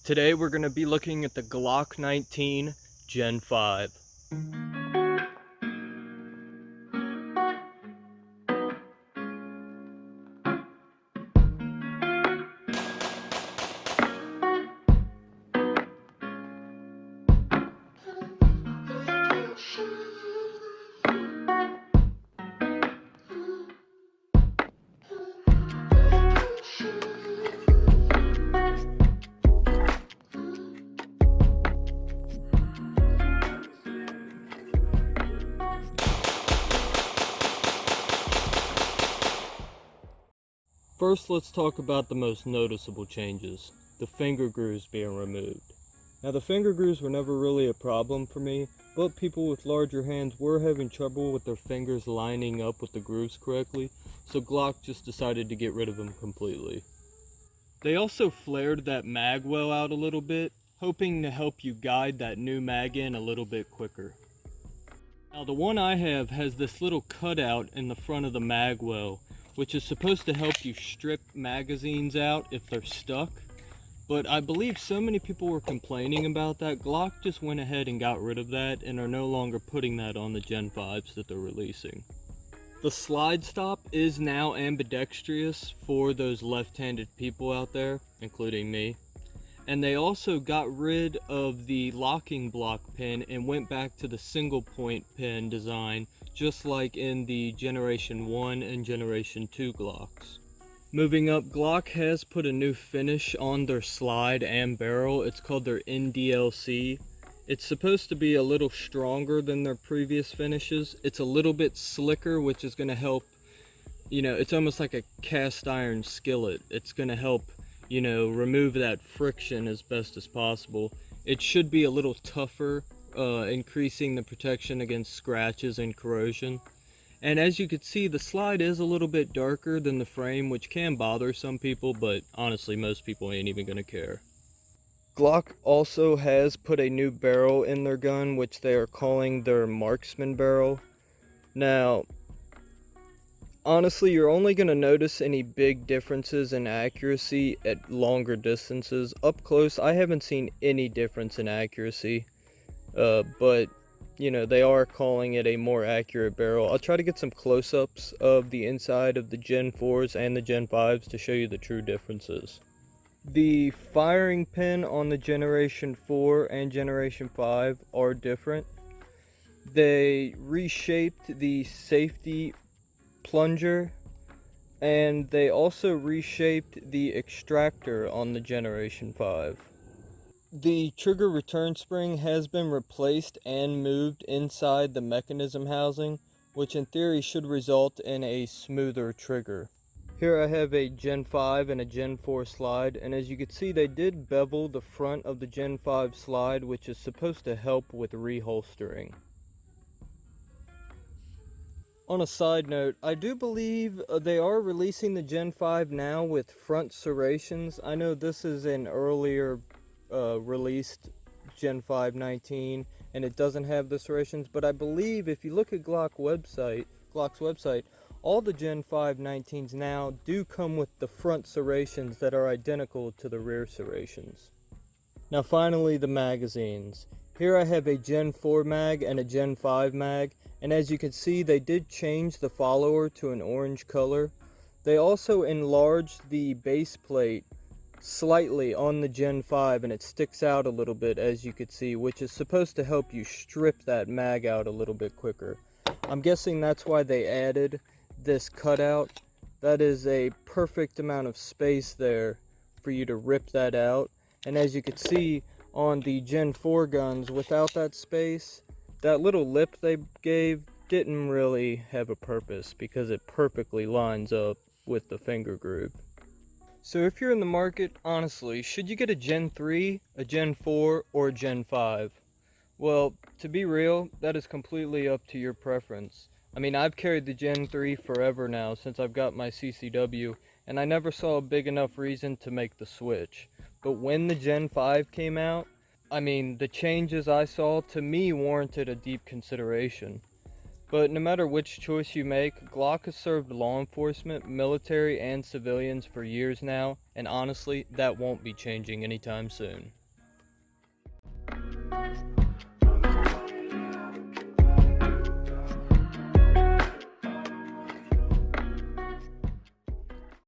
Today we're going to be looking at the Glock 19 Gen 5. First, let's talk about the most noticeable changes, the finger grooves being removed. Now, the finger grooves were never really a problem for me, but people with larger hands were having trouble with their fingers lining up with the grooves correctly, so Glock just decided to get rid of them completely. They also flared that mag well out a little bit, hoping to help you guide that new mag in a little bit quicker. Now, the one I have has this little cutout in the front of the mag well, which is supposed to help you strip magazines out if they're stuck. But I believe so many people were complaining about that, Glock just went ahead and got rid of that and are no longer putting that on the Gen 5s that they're releasing. The slide stop is now ambidextrous for those left-handed people out there, including me. And they also got rid of the locking block pin and went back to the single point pin design, just like in the Generation 1 and Generation 2 Glocks. Moving up, Glock has put a new finish on their slide and barrel. It's called their NDLC. It's supposed to be a little stronger than their previous finishes. It's a little bit slicker, which is going to help, it's almost like a cast iron skillet. It's going to help, remove that friction as best as possible. It should be a little tougher, increasing the protection against scratches and corrosion. And as you can see, the slide is a little bit darker than the frame, which can bother some people, but honestly, most people ain't even gonna care. Glock also has put a new barrel in their gun, which they are calling their marksman barrel. Now, honestly, you're only going to notice any big differences in accuracy at longer distances. Up close, I haven't seen any difference in accuracy, but, they are calling it a more accurate barrel. I'll try to get some close-ups of the inside of the Gen 4s and the Gen 5s to show you the true differences. The firing pin on the Generation 4 and Generation 5 are different. They reshaped the safety plunger, and they also reshaped the extractor on the Generation 5. The trigger return spring has been replaced and moved inside the mechanism housing, which in theory should result in a smoother trigger. Here I have a Gen 5 and a Gen 4 slide, and as you can see, they did bevel the front of the Gen 5 slide, which is supposed to help with reholstering. On a side note, I do believe they are releasing the Gen 5 now with front serrations. I know this is an earlier released Gen 5 19 and it doesn't have the serrations, but I believe if you look at Glock's website, all the Gen 5 19s now do come with the front serrations that are identical to the rear serrations. Now finally, the magazines. Here I have a Gen 4 mag and a Gen 5 mag, and as you can see, they did change the follower to an orange color. They also enlarged the base plate slightly on the Gen 5, and it sticks out a little bit, as you can see, which is supposed to help you strip that mag out a little bit quicker. I'm guessing that's why they added this cutout. That is a perfect amount of space there for you to rip that out. And as you can see on the Gen 4 guns, without that space, that little lip they gave didn't really have a purpose because it perfectly lines up with the finger groove. So if you're in the market, honestly, should you get a Gen 3, a Gen 4, or a Gen 5? Well, to be real, that is completely up to your preference. I mean, I've carried the Gen 3 forever now since I've got my CCW, and I never saw a big enough reason to make the switch. But when the Gen 5 came out, I mean, the changes I saw, to me, warranted a deep consideration. But no matter which choice you make, Glock has served law enforcement, military, and civilians for years now, and honestly, that won't be changing anytime soon.